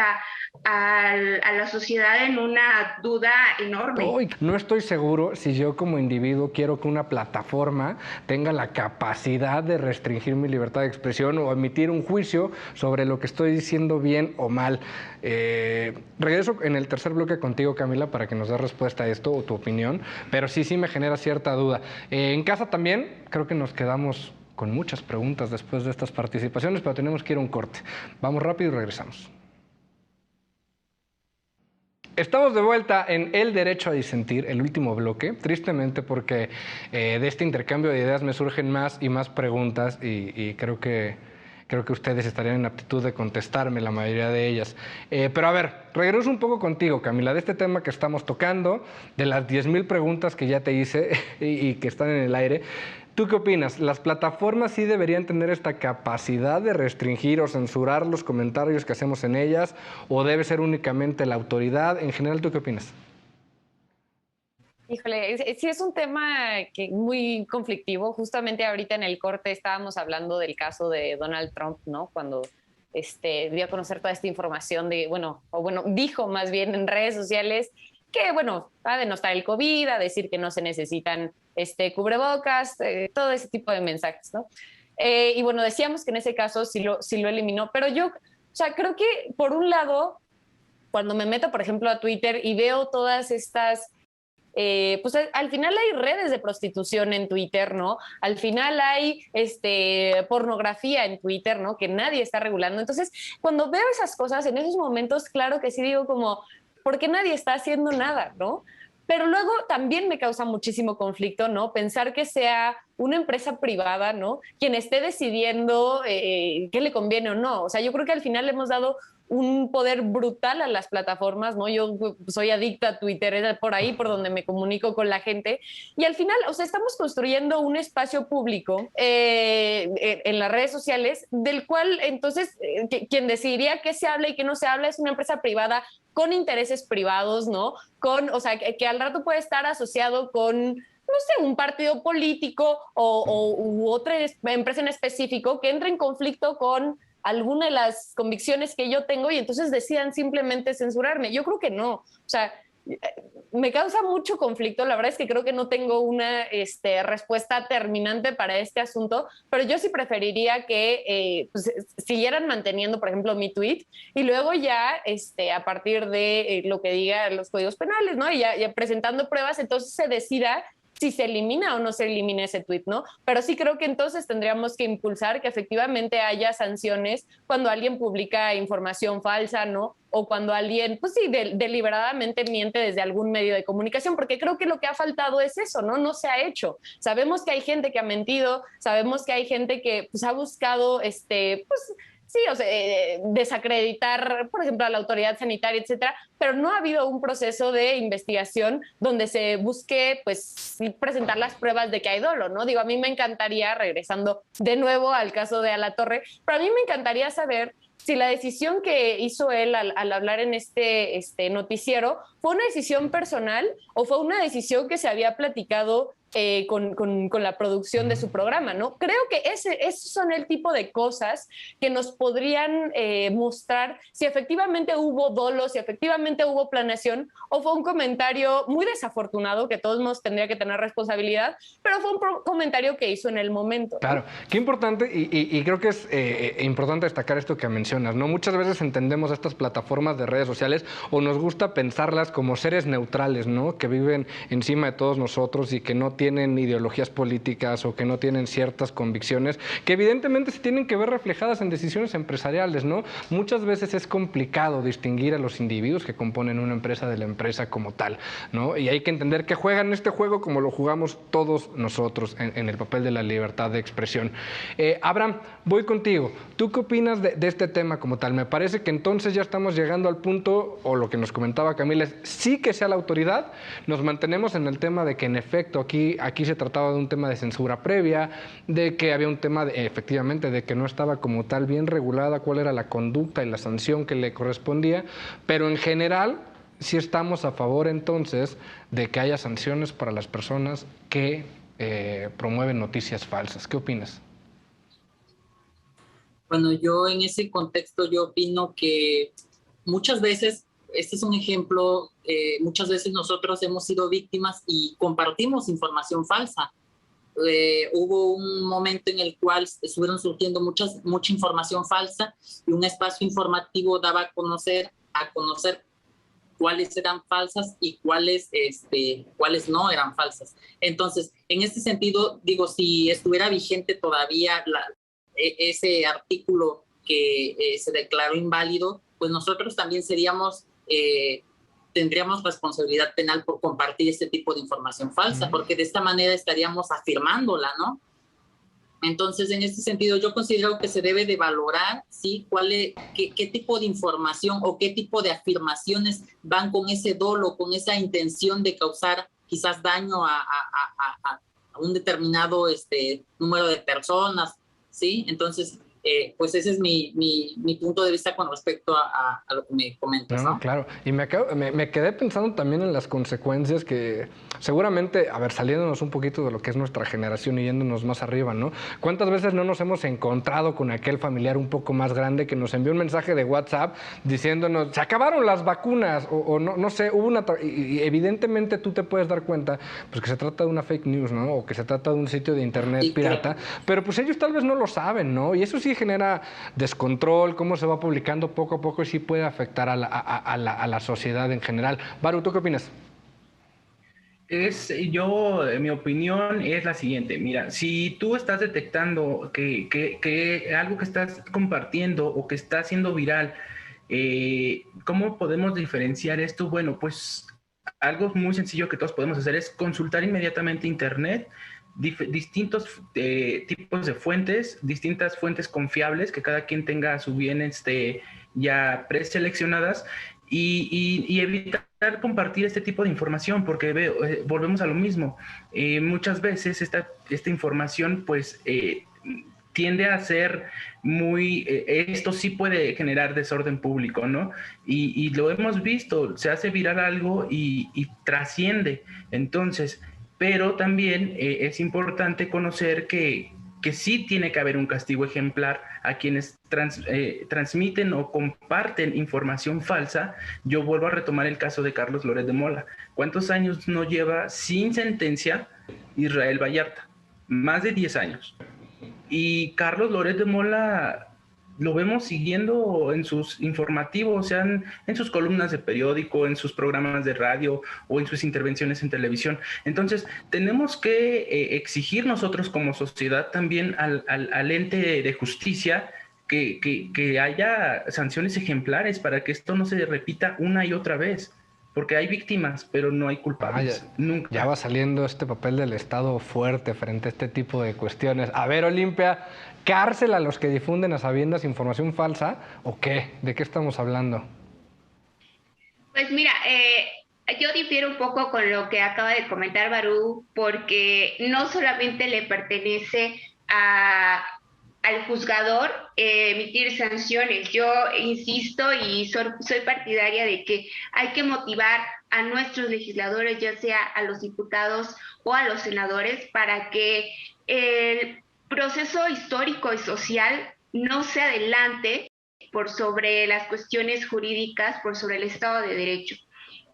a la sociedad en una duda enorme. No estoy seguro si yo como individuo quiero que una plataforma tenga la capacidad de restringir mi libertad de expresión o emitir un juicio sobre lo que estoy diciendo bien o mal. Regreso en el tercer bloque contigo, Camila, para que nos des respuesta a esto o tu opinión, pero sí me genera cierta duda. En casa también creo que nos quedamos con muchas preguntas después de estas participaciones, pero tenemos que ir a un corte. Vamos rápido y regresamos. Estamos de vuelta en El Derecho a Disentir, el último bloque, tristemente porque de este intercambio de ideas me surgen más y más preguntas y creo que ustedes estarían en aptitud de contestarme la mayoría de ellas. Pero a ver, regreso un poco contigo, Camila, de este tema que estamos tocando, de las 10,000 preguntas que ya te hice y que están en el aire. ¿Tú qué opinas? ¿Las plataformas sí deberían tener esta capacidad de restringir o censurar los comentarios que hacemos en ellas? ¿O debe ser únicamente la autoridad? En general, ¿tú qué opinas? Híjole, sí es un tema muy conflictivo. Justamente ahorita en el corte estábamos hablando del caso de Donald Trump, ¿no? Cuando dio a conocer toda esta información dijo más bien en redes sociales que, va a denostar el COVID, a decir que no se necesitan cubrebocas, todo ese tipo de mensajes, ¿no? Y decíamos que en ese caso sí lo eliminó, pero yo, creo que por un lado, cuando me meto, por ejemplo, a Twitter y veo todas estas pues al final hay redes de prostitución en Twitter, ¿no? Al final hay pornografía en Twitter, ¿no? Que nadie está regulando. Entonces, cuando veo esas cosas, en esos momentos, claro que sí digo como, ¿por qué nadie está haciendo nada, no? Pero luego también me causa muchísimo conflicto, ¿no? Pensar que sea una empresa privada, ¿no? Quien esté decidiendo qué le conviene o no. O sea, yo creo que al final le hemos dado un poder brutal a las plataformas, ¿no? Yo soy adicta a Twitter, es por ahí por donde me comunico con la gente. Y al final, o sea, estamos construyendo un espacio público en las redes sociales, del cual entonces quien decidiría qué se habla y qué no se habla es una empresa privada con intereses privados, ¿no? O sea, que al rato puede estar asociado con, no sé, un partido político u otra empresa en específico que entre en conflicto con alguna de las convicciones que yo tengo y entonces decidan simplemente censurarme. Yo creo que no. O sea, me causa mucho conflicto. La verdad es que creo que no tengo una respuesta terminante para este asunto, pero yo sí preferiría que pues, siguieran manteniendo, por ejemplo, mi tweet y luego ya a partir de lo que diga los códigos penales, ¿no? Y ya presentando pruebas, entonces se decida si se elimina o no se elimina ese tuit, ¿no? Pero sí creo que entonces tendríamos que impulsar que efectivamente haya sanciones cuando alguien publica información falsa, ¿no? O cuando alguien, pues sí, deliberadamente miente desde algún medio de comunicación, porque creo que lo que ha faltado es eso, ¿no? No se ha hecho. Sabemos que hay gente que ha mentido, sabemos que hay gente que pues, ha buscado, pues sí, o sea, desacreditar, por ejemplo, a la autoridad sanitaria, etcétera, pero no ha habido un proceso de investigación donde se busque, pues, presentar las pruebas de que hay dolo, ¿no? Digo, a mí me encantaría, regresando de nuevo al caso de Alatorre, pero a mí me encantaría saber si la decisión que hizo él al hablar en este noticiero fue una decisión personal o fue una decisión que se había platicado con la producción de su programa, ¿no? Creo que esos son el tipo de cosas que nos podrían mostrar si efectivamente hubo dolo, si efectivamente hubo planeación o fue un comentario muy desafortunado, que todos modos tendría que tener responsabilidad, pero fue un comentario que hizo en el momento, ¿no? Claro, qué importante y creo que es importante destacar esto que mencionas, ¿no? Muchas veces entendemos estas plataformas de redes sociales o nos gusta pensarlas como seres neutrales, ¿no? Que viven encima de todos nosotros y que no tienen ideologías políticas o que no tienen ciertas convicciones que evidentemente se tienen que ver reflejadas en decisiones empresariales, ¿no? Muchas veces es complicado distinguir a los individuos que componen una empresa de la empresa como tal, ¿no? Y hay que entender que juegan este juego como lo jugamos todos nosotros en el papel de la libertad de expresión. Abraham, voy contigo. ¿Tú qué opinas de este tema como tal? Me parece que entonces ya estamos llegando al punto, o lo que nos comentaba Camila, es sí que sea la autoridad, nos mantenemos en el tema de que en efecto aquí se trataba de un tema de censura previa, de que había un tema, efectivamente, de que no estaba como tal bien regulada cuál era la conducta y la sanción que le correspondía, pero en general sí estamos a favor entonces de que haya sanciones para las personas que promueven noticias falsas. ¿Qué opinas? Bueno, yo en ese contexto yo opino que muchas veces, este es un ejemplo, muchas veces nosotros hemos sido víctimas y compartimos información falsa. Hubo un momento en el cual estuvieron surgiendo mucha información falsa y un espacio informativo daba a conocer cuáles eran falsas y cuáles no eran falsas. Entonces, en este sentido, digo, si estuviera vigente todavía ese artículo que se declaró inválido, pues nosotros también tendríamos responsabilidad penal por compartir este tipo de información falsa, porque de esta manera estaríamos afirmándola, ¿no? Entonces, en este sentido, yo considero que se debe de valorar, ¿sí? Qué tipo de información o qué tipo de afirmaciones van con ese dolo, con esa intención de causar quizás daño a un determinado número de personas, ¿sí? Entonces, pues ese es mi punto de vista con respecto a lo que me comentas, ¿no? Claro, y me quedé pensando también en las consecuencias que seguramente, a ver, saliéndonos un poquito de lo que es nuestra generación y yéndonos más arriba, ¿no? ¿Cuántas veces no nos hemos encontrado con aquel familiar un poco más grande que nos envió un mensaje de WhatsApp diciéndonos, se acabaron las vacunas, o no sé, y evidentemente tú te puedes dar cuenta pues que se trata de una fake news, ¿no? O que se trata de un sitio de internet pirata, pero pues ellos tal vez no lo saben, ¿no? Y eso sí genera descontrol, cómo se va publicando poco a poco y sí puede afectar a la sociedad en general. Baru, ¿tú qué opinas? Mi opinión es la siguiente. Mira, si tú estás detectando que algo que estás compartiendo o que está siendo viral, ¿cómo podemos diferenciar esto? Bueno, pues algo muy sencillo que todos podemos hacer es consultar inmediatamente internet, distintos tipos de fuentes, distintas fuentes confiables, que cada quien tenga a su bien ya preseleccionadas, y evitar compartir este tipo de información, porque volvemos a lo mismo. Muchas veces esta información pues tiende a ser esto sí puede generar desorden público, ¿no? Y lo hemos visto, se hace viral algo y trasciende. Entonces, pero también es importante conocer que sí tiene que haber un castigo ejemplar a quienes transmiten o comparten información falsa. Yo vuelvo a retomar el caso de Carlos Loret de Mola. ¿Cuántos años no lleva sin sentencia Israel Vallarta? Más de 10 años. Y Carlos Loret de Mola lo vemos siguiendo en sus informativos, sean en sus columnas de periódico, en sus programas de radio o en sus intervenciones en televisión. Entonces, tenemos que exigir nosotros como sociedad también al ente de justicia que haya sanciones ejemplares para que esto no se repita una y otra vez. Porque hay víctimas, pero no hay culpables. Nunca. Ya va saliendo este papel del Estado fuerte frente a este tipo de cuestiones. A ver, Olimpia, ¿cárcel a los que difunden a sabiendas información falsa o qué? ¿De qué estamos hablando? Pues mira, yo difiero un poco con lo que acaba de comentar Baru, porque no solamente le pertenece al juzgador emitir sanciones. Yo insisto y soy partidaria de que hay que motivar a nuestros legisladores, ya sea a los diputados o a los senadores, para que el proceso histórico y social no se adelante por sobre las cuestiones jurídicas, por sobre el Estado de Derecho.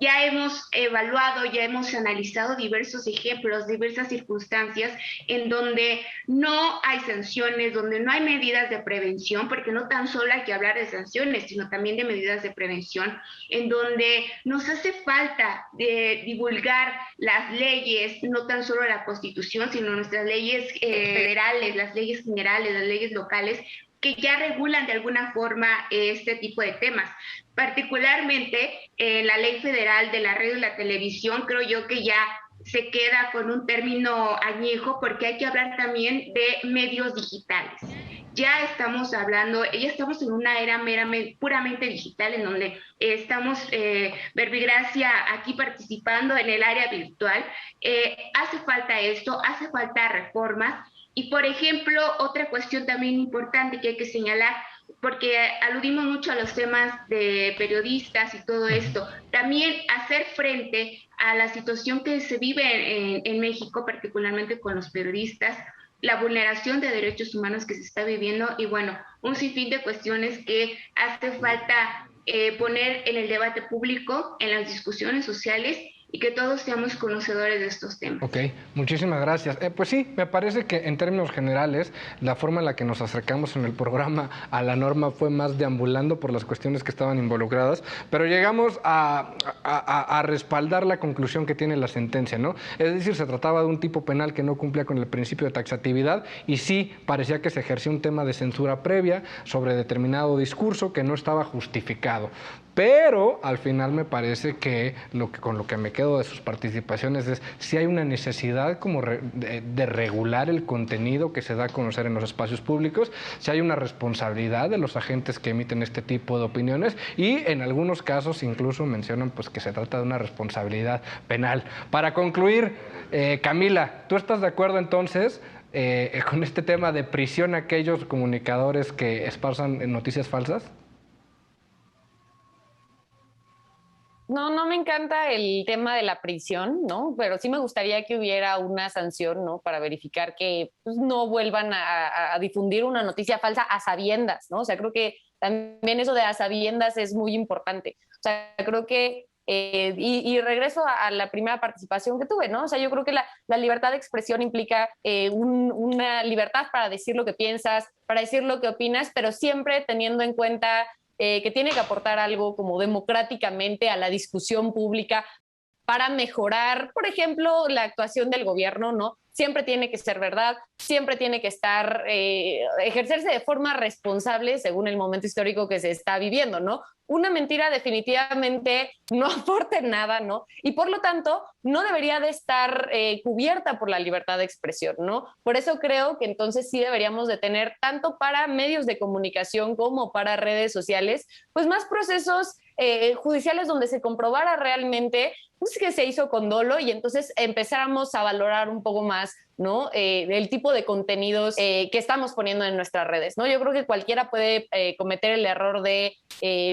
Ya hemos evaluado, ya hemos analizado diversos ejemplos, diversas circunstancias en donde no hay sanciones, donde no hay medidas de prevención, porque no tan solo hay que hablar de sanciones, sino también de medidas de prevención, en donde nos hace falta divulgar las leyes, no tan solo la Constitución, sino nuestras leyes federales, las leyes generales, las leyes locales, que ya regulan de alguna forma este tipo de temas. Particularmente la Ley Federal de la Radio y la Televisión, creo yo que ya se queda con un término añejo, porque hay que hablar también de medios digitales. Ya estamos en una era puramente digital, en donde estamos, Verbigracia, aquí participando en el área virtual. Hace falta esto, hace falta reformas. Y, por ejemplo, otra cuestión también importante que hay que señalar, porque aludimos mucho a los temas de periodistas y todo esto, también hacer frente a la situación que se vive en México, particularmente con los periodistas, la vulneración de derechos humanos que se está viviendo y, bueno, un sinfín de cuestiones que hace falta poner en el debate público, en las discusiones sociales, y que todos seamos conocedores de estos temas. Ok, muchísimas gracias. Pues sí, me parece que en términos generales la forma en la que nos acercamos en el programa a la norma fue más deambulando por las cuestiones que estaban involucradas, pero llegamos a respaldar la conclusión que tiene la sentencia, ¿no? Es decir, se trataba de un tipo penal que no cumplía con el principio de taxatividad y sí parecía que se ejercía un tema de censura previa sobre determinado discurso que no estaba justificado. Pero al final me parece que con lo que me quedo de sus participaciones es si hay una necesidad como de regular el contenido que se da a conocer en los espacios públicos, si hay una responsabilidad de los agentes que emiten este tipo de opiniones y en algunos casos incluso mencionan pues que se trata de una responsabilidad penal. Para concluir, Camila, ¿tú estás de acuerdo entonces con este tema de prisión a aquellos comunicadores que esparzan noticias falsas? No, no me encanta el tema de la prisión, ¿no? Pero sí me gustaría que hubiera una sanción, ¿no? Para verificar que pues, no vuelvan a difundir una noticia falsa a sabiendas, ¿no? O sea, creo que también eso de a sabiendas es muy importante. O sea, creo que, y regreso a la primera participación que tuve, ¿no? O sea, yo creo que la libertad de expresión implica una libertad para decir lo que piensas, para decir lo que opinas, pero siempre teniendo en cuenta que tiene que aportar algo como democráticamente a la discusión pública para mejorar, por ejemplo, la actuación del gobierno, ¿no? Siempre tiene que ser verdad, siempre tiene que estar, ejercerse de forma responsable según el momento histórico que se está viviendo, ¿no? Una mentira definitivamente no aporta nada, ¿no? Y por lo tanto, no debería de estar cubierta por la libertad de expresión, ¿no? Por eso creo que entonces sí deberíamos de tener, tanto para medios de comunicación como para redes sociales, pues más procesos judiciales donde se comprobara realmente pues, que se hizo con dolo y entonces empezáramos a valorar un poco más, ¿no? El tipo de contenidos que estamos poniendo en nuestras redes, ¿no? Yo creo que cualquiera puede cometer el error de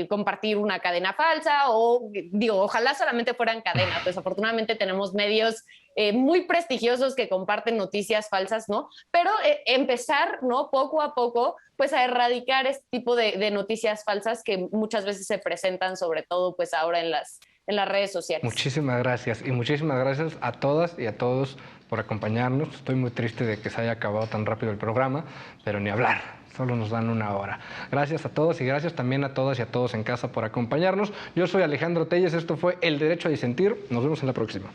compartir una cadena falsa o, digo, ojalá solamente fueran cadenas. Desafortunadamente tenemos medios muy prestigiosos que comparten noticias falsas, ¿no? Pero empezar, ¿no? Poco a poco, pues a erradicar este tipo de noticias falsas que muchas veces se presentan, sobre todo, pues ahora en las redes sociales. Muchísimas gracias y muchísimas gracias a todas y a todos por acompañarnos. Estoy muy triste de que se haya acabado tan rápido el programa, pero ni hablar, solo nos dan una hora. Gracias a todos y gracias también a todas y a todos en casa por acompañarnos. Yo soy Alejandro Telles, esto fue El Derecho a Disentir. Nos vemos en la próxima.